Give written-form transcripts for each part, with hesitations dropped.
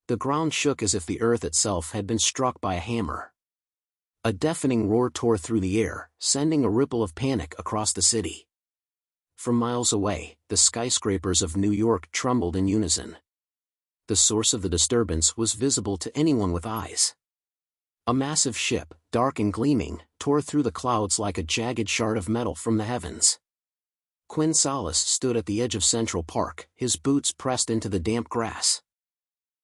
The ground shook as if the earth itself had been struck by a hammer. A deafening roar tore through the air, sending a ripple of panic across the city. From miles away, the skyscrapers of New York trembled in unison. The source of the disturbance was visible to anyone with eyes. A massive ship, dark and gleaming, tore through the clouds like a jagged shard of metal from the heavens. Quinn Salas stood at the edge of Central Park, his boots pressed into the damp grass.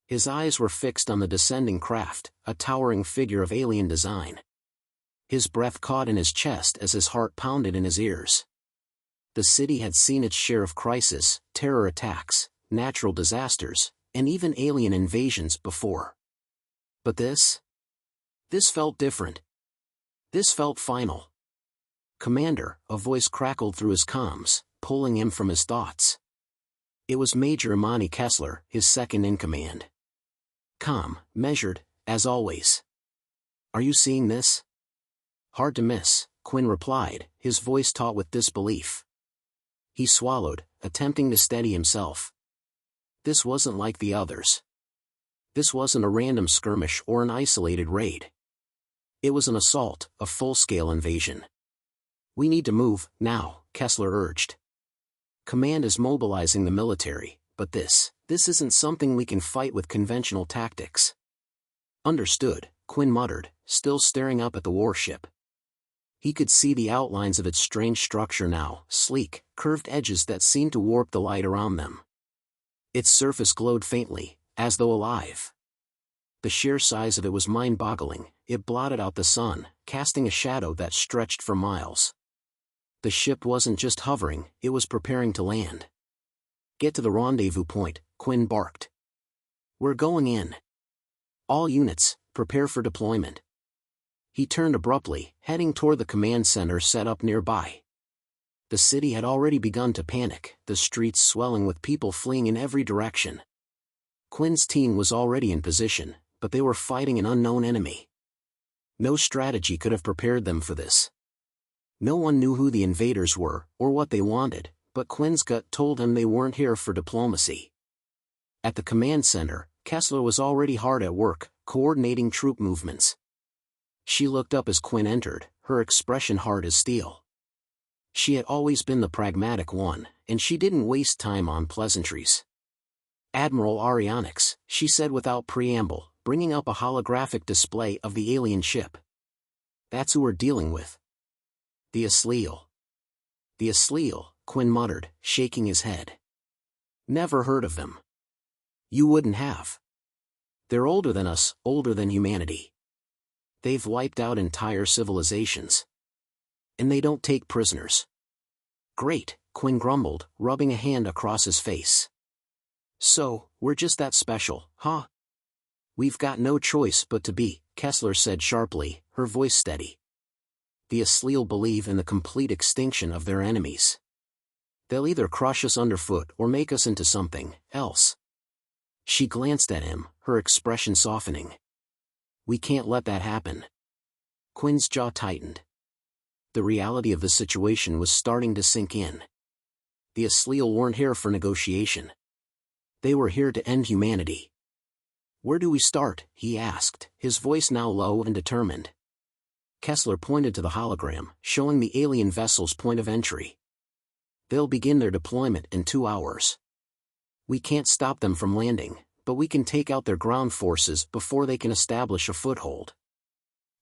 His eyes were fixed on the descending craft, a towering figure of alien design. His breath caught in his chest as his heart pounded in his ears. The city had seen its share of crisis, terror attacks, natural disasters, and even alien invasions before. But this felt different. This felt final. "Commander," a voice crackled through his comms, pulling him from his thoughts. It was Major Imani Kessler, his second in command. Calm, measured, as always. "Are you seeing this?" "Hard to miss," Quinn replied, his voice taut with disbelief. He swallowed, attempting to steady himself. This wasn't like the others. This wasn't a random skirmish or an isolated raid. It was an assault, a full-scale invasion. "We need to move, now," Kessler urged. "Command is mobilizing the military, but this isn't something we can fight with conventional tactics." "Understood," Quinn muttered, still staring up at the warship. He could see the outlines of its strange structure now, sleek, curved edges that seemed to warp the light around them. Its surface glowed faintly, as though alive. The sheer size of it was mind-boggling. It blotted out the sun, casting a shadow that stretched for miles. The ship wasn't just hovering, it was preparing to land. "Get to the rendezvous point," Quinn barked. "We're going in. All units, prepare for deployment." He turned abruptly, heading toward the command center set up nearby. The city had already begun to panic, the streets swelling with people fleeing in every direction. Quinn's team was already in position, but they were fighting an unknown enemy. No strategy could have prepared them for this. No one knew who the invaders were, or what they wanted, but Quinn's gut told him they weren't here for diplomacy. At the command center, Kessler was already hard at work, coordinating troop movements. She looked up as Quinn entered, her expression hard as steel. She had always been the pragmatic one, and she didn't waste time on pleasantries. "Admiral Arionyx," she said without preamble, bringing up a holographic display of the alien ship. "That's who we're dealing with." "The Asliel." "The Asliel," Quinn muttered, shaking his head. "Never heard of them." "You wouldn't have. They're older than us, older than humanity. They've wiped out entire civilizations. And they don't take prisoners." "Great," Quinn grumbled, rubbing a hand across his face. "So, we're just that special, huh?" "We've got no choice but to be," Kessler said sharply, her voice steady. "The Asliel believe in the complete extinction of their enemies. They'll either crush us underfoot or make us into something else." She glanced at him, her expression softening. "We can't let that happen." Quinn's jaw tightened. The reality of the situation was starting to sink in. The Asliel weren't here for negotiation. They were here to end humanity. "Where do we start?" he asked, his voice now low and determined. Kessler pointed to the hologram, showing the alien vessel's point of entry. "They'll begin their deployment in 2 hours. We can't stop them from landing, but we can take out their ground forces before they can establish a foothold."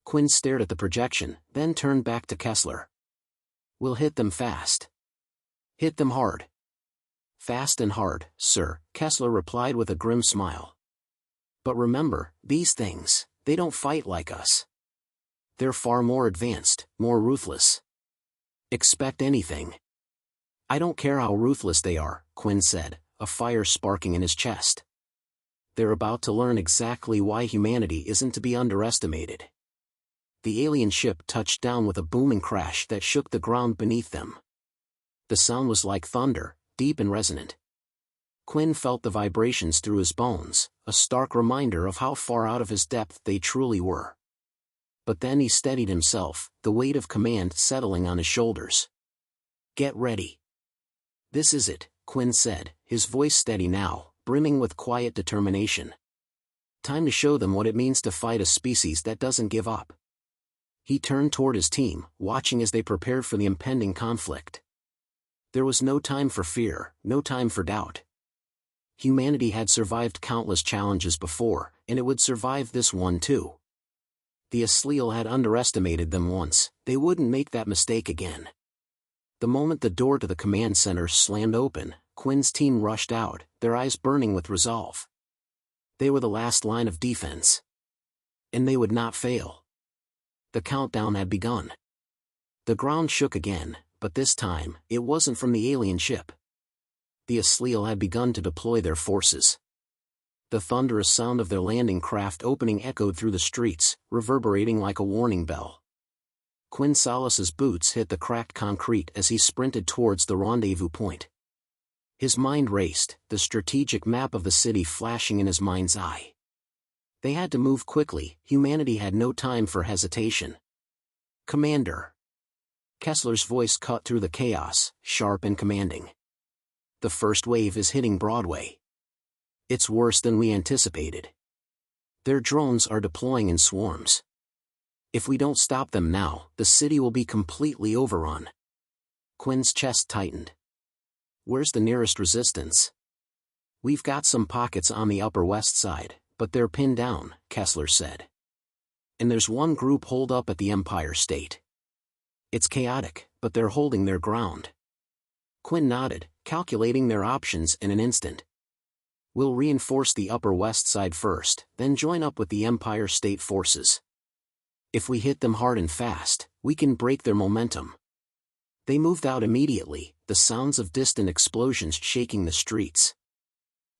Quinn stared at the projection, then turned back to Kessler. "We'll hit them fast. Hit them hard." "Fast and hard, sir," Kessler replied with a grim smile. "But remember, these things, they don't fight like us. They're far more advanced, more ruthless. Expect anything." "I don't care how ruthless they are," Quinn said, a fire sparking in his chest. "They're about to learn exactly why humanity isn't to be underestimated." The alien ship touched down with a booming crash that shook the ground beneath them. The sound was like thunder, deep and resonant. Quinn felt the vibrations through his bones, a stark reminder of how far out of his depth they truly were. But then he steadied himself, the weight of command settling on his shoulders. "Get ready." "This is it," Quinn said, his voice steady now, brimming with quiet determination. Time to show them what it means to fight a species that doesn't give up. He turned toward his team, watching as they prepared for the impending conflict. There was no time for fear, no time for doubt. Humanity had survived countless challenges before, and it would survive this one too. The Asliel had underestimated them once, they wouldn't make that mistake again. The moment the door to the command center slammed open, Quinn's team rushed out, their eyes burning with resolve. They were the last line of defense. And they would not fail. The countdown had begun. The ground shook again, but this time, it wasn't from the alien ship. The Asliel had begun to deploy their forces. The thunderous sound of their landing craft opening echoed through the streets, reverberating like a warning bell. Quinn Salas's boots hit the cracked concrete as he sprinted towards the rendezvous point. His mind raced, the strategic map of the city flashing in his mind's eye. They had to move quickly, humanity had no time for hesitation. "Commander." Kessler's voice cut through the chaos, sharp and commanding. "The first wave is hitting Broadway. It's worse than we anticipated. Their drones are deploying in swarms. If we don't stop them now, the city will be completely overrun." Quinn's chest tightened. "Where's the nearest resistance?" "We've got some pockets on the Upper West Side, but they're pinned down," Kessler said. "And there's one group holed up at the Empire State. It's chaotic, but they're holding their ground." Quinn nodded, calculating their options in an instant. "We'll reinforce the Upper West Side first, then join up with the Empire State forces. If we hit them hard and fast, we can break their momentum." They moved out immediately, the sounds of distant explosions shaking the streets.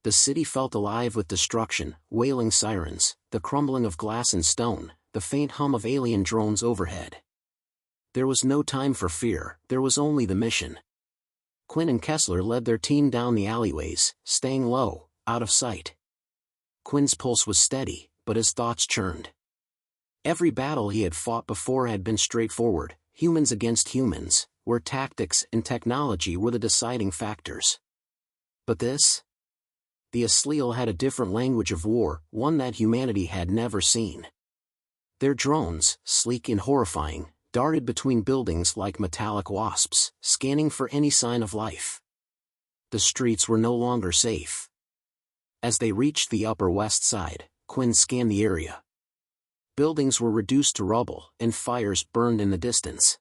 The city felt alive with destruction, wailing sirens, the crumbling of glass and stone, the faint hum of alien drones overhead. There was no time for fear, there was only the mission. Quinn and Kessler led their team down the alleyways, staying low, out of sight. Quinn's pulse was steady, but his thoughts churned. Every battle he had fought before had been straightforward, humans against humans, where tactics and technology were the deciding factors. But this? The Asliel had a different language of war, one that humanity had never seen. Their drones, sleek and horrifying, darted between buildings like metallic wasps, scanning for any sign of life. The streets were no longer safe. As they reached the Upper West Side, Quinn scanned the area. Buildings were reduced to rubble, and fires burned in the distance.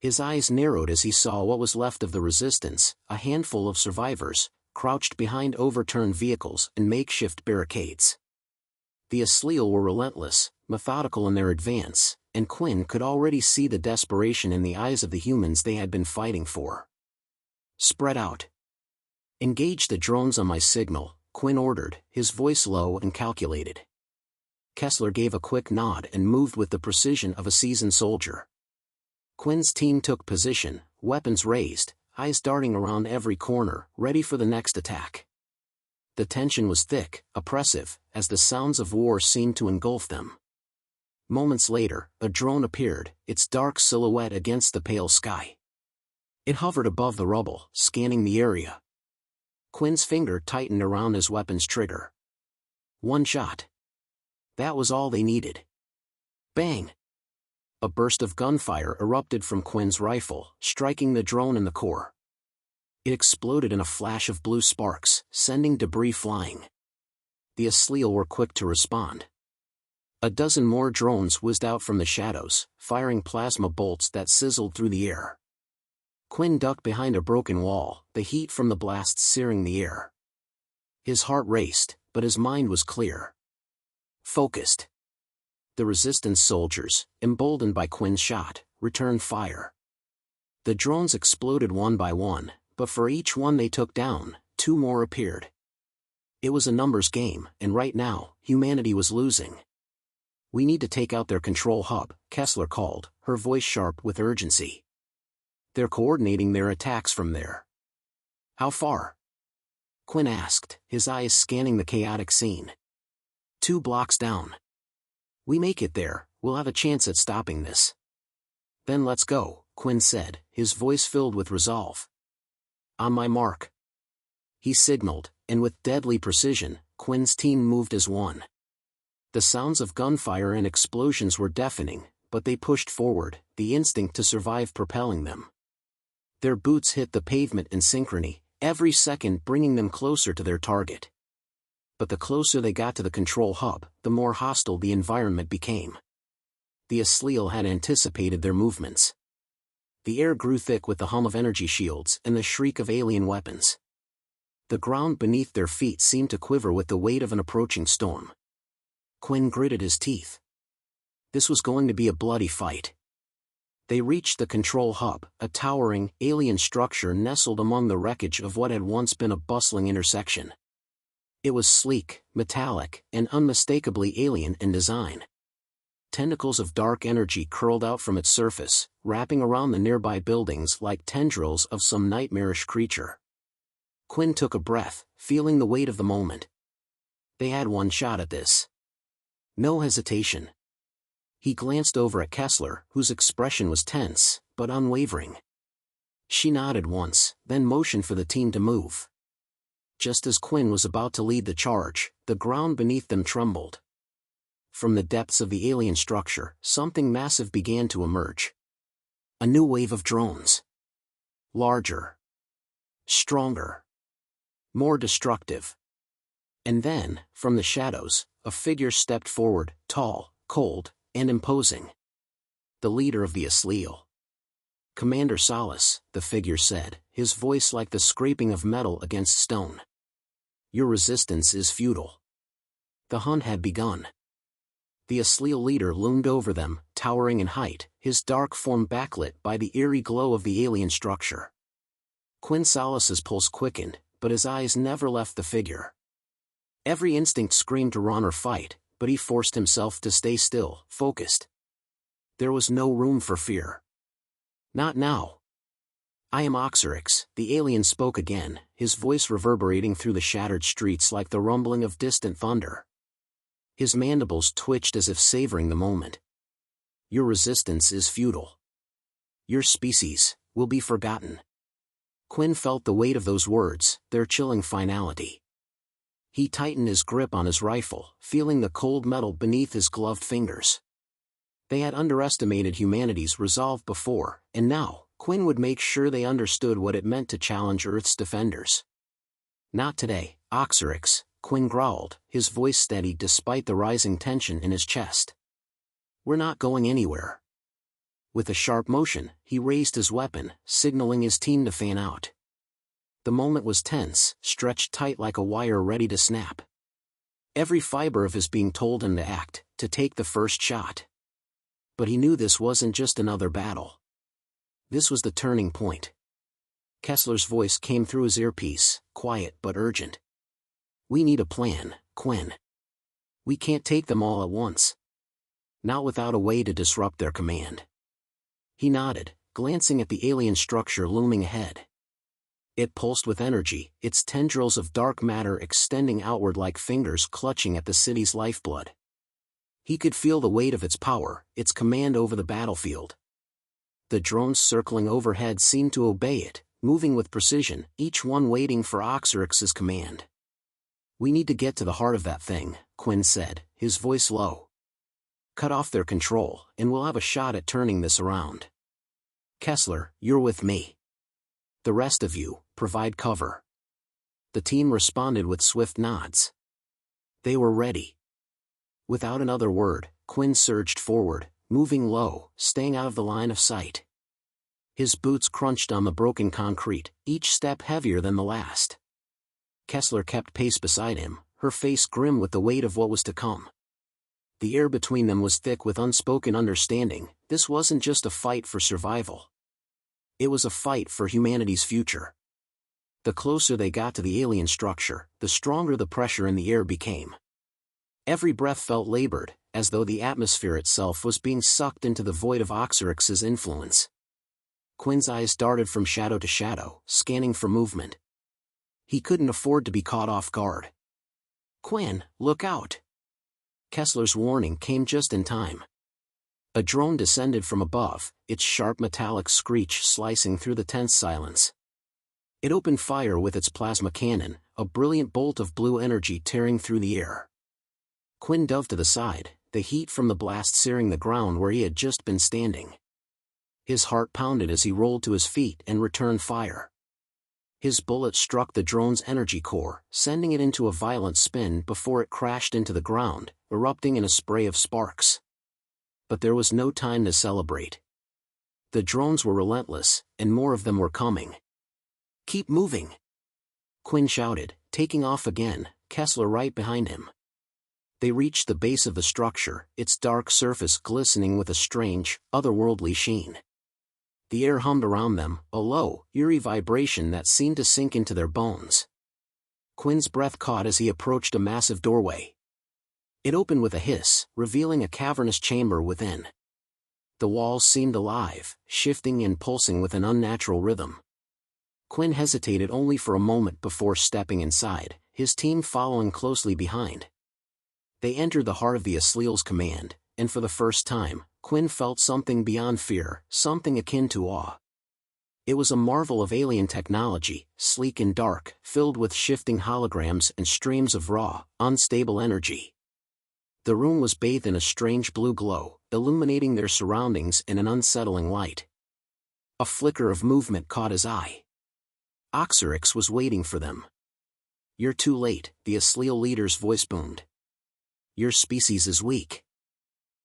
His eyes narrowed as he saw what was left of the resistance, a handful of survivors, crouched behind overturned vehicles and makeshift barricades. The Asliel were relentless, methodical in their advance, and Quinn could already see the desperation in the eyes of the humans they had been fighting for. "Spread out. Engage the drones on my signal," Quinn ordered, his voice low and calculated. Kessler gave a quick nod and moved with the precision of a seasoned soldier. Quinn's team took position, weapons raised, eyes darting around every corner, ready for the next attack. The tension was thick, oppressive, as the sounds of war seemed to engulf them. Moments later, a drone appeared, its dark silhouette against the pale sky. It hovered above the rubble, scanning the area. Quinn's finger tightened around his weapon's trigger. One shot. That was all they needed. Bang! A burst of gunfire erupted from Quinn's rifle, striking the drone in the core. It exploded in a flash of blue sparks, sending debris flying. The Asliel were quick to respond. A dozen more drones whizzed out from the shadows, firing plasma bolts that sizzled through the air. Quinn ducked behind a broken wall, the heat from the blasts searing the air. His heart raced, but his mind was clear. Focused. The resistance soldiers, emboldened by Quinn's shot, returned fire. The drones exploded one by one, but for each one they took down, two more appeared. It was a numbers game, and right now, humanity was losing. "We need to take out their control hub," Kessler called, her voice sharp with urgency. "They're coordinating their attacks from there." "How far?" Quinn asked, his eyes scanning the chaotic scene. 2 blocks down. "We make it there, we'll have a chance at stopping this." "Then let's go," Quinn said, his voice filled with resolve. "On my mark." He signaled, and with deadly precision, Quinn's team moved as one. The sounds of gunfire and explosions were deafening, but they pushed forward, the instinct to survive propelling them. Their boots hit the pavement in synchrony, every second bringing them closer to their target. But the closer they got to the control hub, the more hostile the environment became. The Asliel had anticipated their movements. The air grew thick with the hum of energy shields and the shriek of alien weapons. The ground beneath their feet seemed to quiver with the weight of an approaching storm. Quinn gritted his teeth. This was going to be a bloody fight. They reached the control hub, a towering, alien structure nestled among the wreckage of what had once been a bustling intersection. It was sleek, metallic, and unmistakably alien in design. Tentacles of dark energy curled out from its surface, wrapping around the nearby buildings like tendrils of some nightmarish creature. Quinn took a breath, feeling the weight of the moment. They had one shot at this. No hesitation. He glanced over at Kessler, whose expression was tense, but unwavering. She nodded once, then motioned for the team to move. Just as Quinn was about to lead the charge, the ground beneath them trembled. From the depths of the alien structure, something massive began to emerge. A new wave of drones. Larger. Stronger. More destructive. And then, from the shadows, a figure stepped forward, tall, cold, and imposing. The leader of the Asliel. Commander Solace, the figure said, his voice like the scraping of metal against stone. Your resistance is futile. The hunt had begun. The Asliel leader loomed over them, towering in height, his dark form backlit by the eerie glow of the alien structure. Quinn Solace's pulse quickened, but his eyes never left the figure. Every instinct screamed to run or fight, but he forced himself to stay still, focused. There was no room for fear. Not now. I am Oxyrix, the alien spoke again, his voice reverberating through the shattered streets like the rumbling of distant thunder. His mandibles twitched as if savoring the moment. Your resistance is futile. Your species will be forgotten. Quinn felt the weight of those words, their chilling finality. He tightened his grip on his rifle, feeling the cold metal beneath his gloved fingers. They had underestimated humanity's resolve before, and now, Quinn would make sure they understood what it meant to challenge Earth's defenders. Not today, Oxyrix, Quinn growled, his voice steady despite the rising tension in his chest. We're not going anywhere. With a sharp motion, he raised his weapon, signaling his team to fan out. The moment was tense, stretched tight like a wire ready to snap. Every fiber of his being told him to act, to take the first shot. But he knew this wasn't just another battle. This was the turning point. Kessler's voice came through his earpiece, quiet but urgent. We need a plan, Quinn. We can't take them all at once. Not without a way to disrupt their command. He nodded, glancing at the alien structure looming ahead. It pulsed with energy, its tendrils of dark matter extending outward like fingers clutching at the city's lifeblood. He could feel the weight of its power, its command over the battlefield. The drones circling overhead seemed to obey it, moving with precision, each one waiting for Oxyrix's command. We need to get to the heart of that thing, Quinn said, his voice low. Cut off their control, and we'll have a shot at turning this around. Kessler, you're with me. The rest of you, provide cover. The team responded with swift nods. They were ready. Without another word, Quinn surged forward, moving low, staying out of the line of sight. His boots crunched on the broken concrete, each step heavier than the last. Kessler kept pace beside him, her face grim with the weight of what was to come. The air between them was thick with unspoken understanding. This wasn't just a fight for survival. It was a fight for humanity's future. The closer they got to the alien structure, the stronger the pressure in the air became. Every breath felt labored, as though the atmosphere itself was being sucked into the void of Oxyrix's influence. Quinn's eyes darted from shadow to shadow, scanning for movement. He couldn't afford to be caught off guard. Quinn, look out! Kessler's warning came just in time. A drone descended from above, its sharp metallic screech slicing through the tense silence. It opened fire with its plasma cannon, a brilliant bolt of blue energy tearing through the air. Quinn dove to the side, the heat from the blast searing the ground where he had just been standing. His heart pounded as he rolled to his feet and returned fire. His bullet struck the drone's energy core, sending it into a violent spin before it crashed into the ground, erupting in a spray of sparks. But there was no time to celebrate. The drones were relentless, and more of them were coming. "Keep moving!" Quinn shouted, taking off again, Kessler right behind him. They reached the base of the structure, its dark surface glistening with a strange, otherworldly sheen. The air hummed around them, a low, eerie vibration that seemed to sink into their bones. Quinn's breath caught as he approached a massive doorway. It opened with a hiss, revealing a cavernous chamber within. The walls seemed alive, shifting and pulsing with an unnatural rhythm. Quinn hesitated only for a moment before stepping inside, his team following closely behind. They entered the heart of the Asleal's command, and for the first time, Quinn felt something beyond fear, something akin to awe. It was a marvel of alien technology, sleek and dark, filled with shifting holograms and streams of raw, unstable energy. The room was bathed in a strange blue glow, illuminating their surroundings in an unsettling light. A flicker of movement caught his eye. Oxyrix was waiting for them. "You're too late," the Asleal leader's voice boomed. "Your species is weak.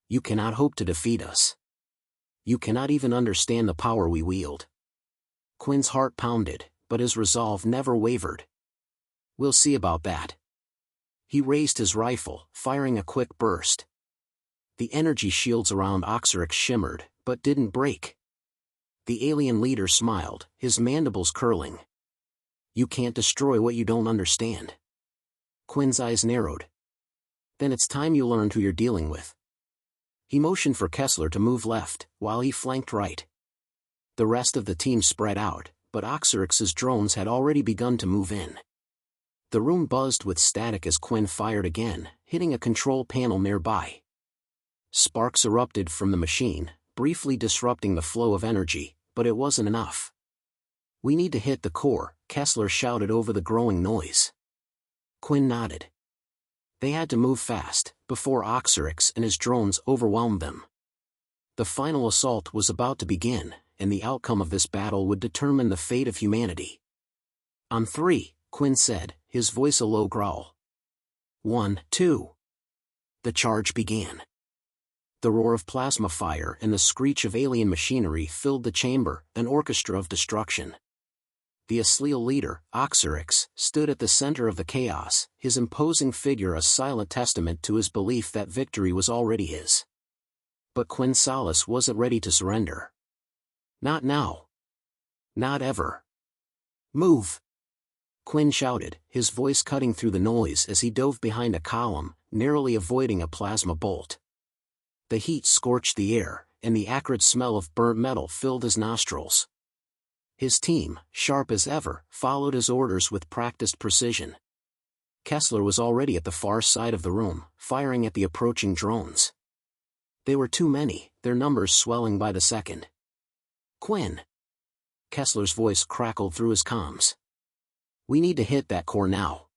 You cannot hope to defeat us. You cannot even understand the power we wield." Quinn's heart pounded, but his resolve never wavered. "We'll see about that." He raised his rifle, firing a quick burst. The energy shields around Oxyrix shimmered, but didn't break. The alien leader smiled, his mandibles curling. "You can't destroy what you don't understand." Quinn's eyes narrowed. "Then it's time you learned who you're dealing with." He motioned for Kessler to move left, while he flanked right. The rest of the team spread out, but Oxyrix's drones had already begun to move in. The room buzzed with static as Quinn fired again, hitting a control panel nearby. Sparks erupted from the machine, briefly disrupting the flow of energy, but it wasn't enough. "We need to hit the core," Kessler shouted over the growing noise. Quinn nodded. They had to move fast, before Oxyrix and his drones overwhelmed them. The final assault was about to begin, and the outcome of this battle would determine the fate of humanity. "On three," Quinn said, his voice a low growl. 1, 2. The charge began. The roar of plasma fire and the screech of alien machinery filled the chamber, an orchestra of destruction. The Asleal leader, Oxyrix, stood at the center of the chaos, his imposing figure a silent testament to his belief that victory was already his. But Quinn Salas wasn't ready to surrender. Not now. Not ever. "Move!" Quinn shouted, his voice cutting through the noise as he dove behind a column, narrowly avoiding a plasma bolt. The heat scorched the air, and the acrid smell of burnt metal filled his nostrils. His team, sharp as ever, followed his orders with practiced precision. Kessler was already at the far side of the room, firing at the approaching drones. They were too many, their numbers swelling by the second. "Quinn!" Kessler's voice crackled through his comms. "We need to hit that core now.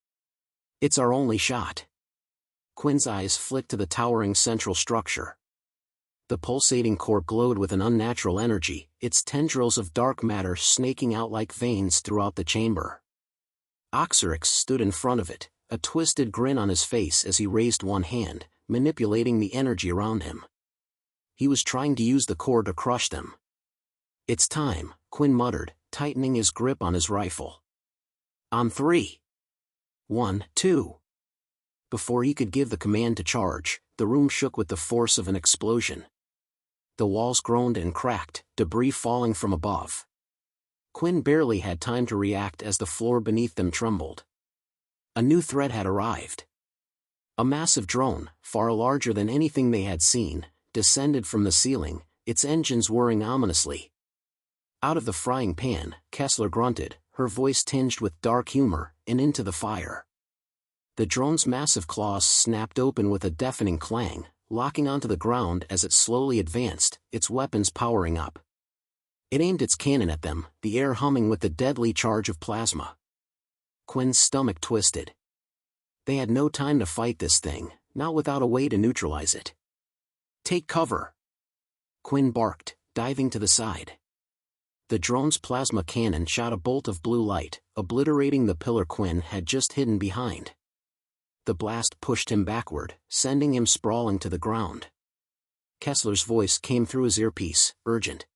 It's our only shot." Quinn's eyes flicked to the towering central structure. The pulsating core glowed with an unnatural energy, its tendrils of dark matter snaking out like veins throughout the chamber. Oxyrix stood in front of it, a twisted grin on his face as he raised one hand, manipulating the energy around him. He was trying to use the core to crush them. "It's time," Quinn muttered, tightening his grip on his rifle. "On three. 1, 2. Before he could give the command to charge, the room shook with the force of an explosion. The walls groaned and cracked, debris falling from above. Quinn barely had time to react as the floor beneath them trembled. A new threat had arrived. A massive drone, far larger than anything they had seen, descended from the ceiling, its engines whirring ominously. Out of the frying pan, Kessler grunted, her voice tinged with dark humor, and into the fire. The drone's massive claws snapped open with a deafening clang, locking onto the ground as it slowly advanced, its weapons powering up. It aimed its cannon at them, the air humming with the deadly charge of plasma. Quinn's stomach twisted. They had no time to fight this thing, not without a way to neutralize it. Take cover! Quinn barked, diving to the side. The drone's plasma cannon shot a bolt of blue light, obliterating the pillar Quinn had just hidden behind. The blast pushed him backward, sending him sprawling to the ground. Kessler's voice came through his earpiece, urgent.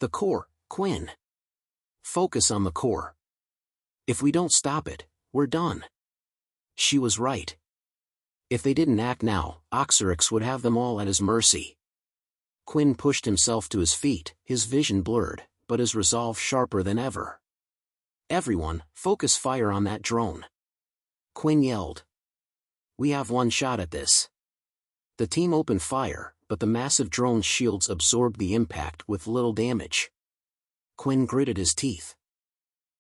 The core, Quinn. Focus on the core. If we don't stop it, we're done. She was right. If they didn't act now, Oxyrix would have them all at his mercy. Quinn pushed himself to his feet, his vision blurred, but his resolve sharper than ever. Everyone, focus fire on that drone. Quinn yelled. We have one shot at this. The team opened fire, but the massive drone's shields absorbed the impact with little damage. Quinn gritted his teeth.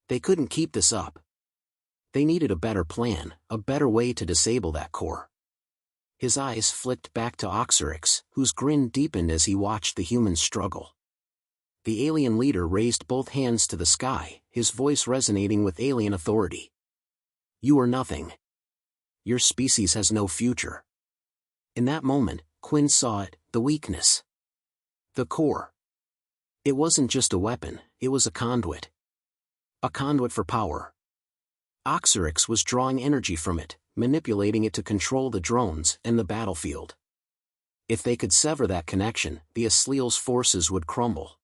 They couldn't keep this up. They needed a better plan, a better way to disable that core. His eyes flicked back to Oxyrix, whose grin deepened as he watched the humans struggle. The alien leader raised both hands to the sky, his voice resonating with alien authority. You are nothing. Your species has no future. In that moment, Quinn saw it, the weakness. The core. It wasn't just a weapon, it was a conduit. A conduit for power. Oxyrix was drawing energy from it, manipulating it to control the drones and the battlefield. If they could sever that connection, the Asliel's forces would crumble.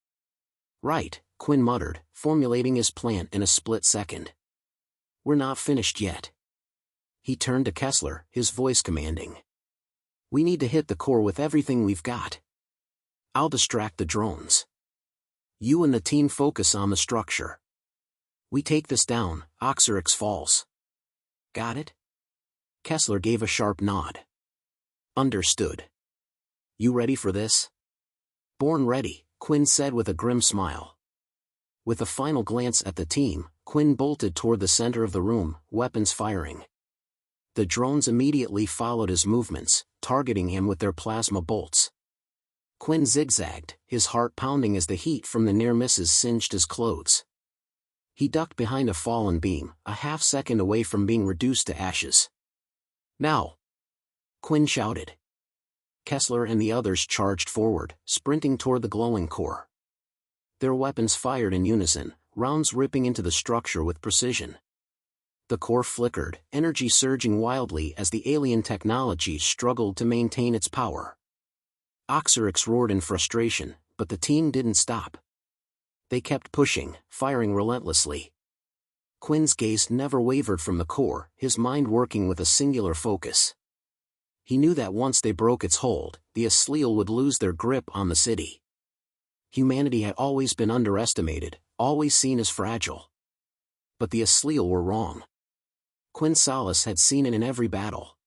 Right, Quinn muttered, formulating his plan in a split second. We're not finished yet. He turned to Kessler, his voice commanding. We need to hit the core with everything we've got. I'll distract the drones. You and the team focus on the structure. We take this down, Oxyrix falls. Got it? Kessler gave a sharp nod. Understood. You ready for this? Born ready, Quinn said with a grim smile. With a final glance at the team, Quinn bolted toward the center of the room, weapons firing. The drones immediately followed his movements, targeting him with their plasma bolts. Quinn zigzagged, his heart pounding as the heat from the near misses singed his clothes. He ducked behind a fallen beam, a half-second away from being reduced to ashes. Now! Quinn shouted. Kessler and the others charged forward, sprinting toward the glowing core. Their weapons fired in unison, rounds ripping into the structure with precision. The core flickered, energy surging wildly as the alien technology struggled to maintain its power. Oxyrix roared in frustration, but the team didn't stop. They kept pushing, firing relentlessly. Quinn's gaze never wavered from the core, his mind working with a singular focus. He knew that once they broke its hold, the Asliel would lose their grip on the city. Humanity had always been underestimated, always seen as fragile. But the Asliel were wrong. Quinn Salas had seen it in every battle.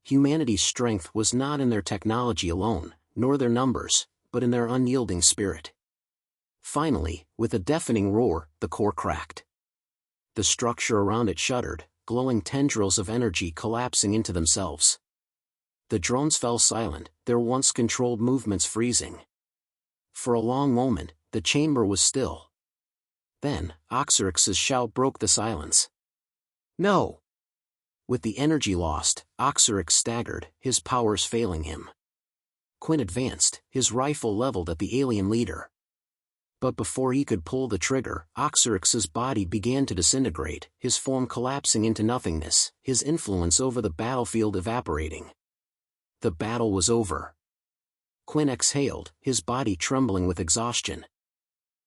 Humanity's strength was not in their technology alone, nor their numbers, but in their unyielding spirit. Finally, with a deafening roar, the core cracked. The structure around it shuddered, glowing tendrils of energy collapsing into themselves. The drones fell silent, their once controlled movements freezing. For a long moment, the chamber was still. Then, Oxyrix's shout broke the silence. No! With the energy lost, Oxyrix staggered, his powers failing him. Quinn advanced, his rifle leveled at the alien leader. But before he could pull the trigger, Oxyrix's body began to disintegrate, his form collapsing into nothingness, his influence over the battlefield evaporating. The battle was over. Quinn exhaled, his body trembling with exhaustion.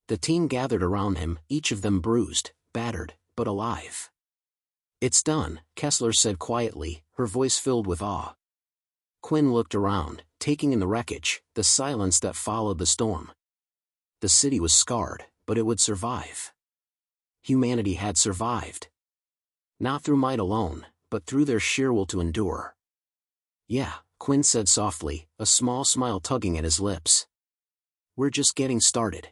The team gathered around him, each of them bruised, battered, but alive. It's done, Kessler said quietly, her voice filled with awe. Quinn looked around, taking in the wreckage, the silence that followed the storm. The city was scarred, but it would survive. Humanity had survived. Not through might alone, but through their sheer will to endure. Yeah, Quinn said softly, a small smile tugging at his lips. We're just getting started.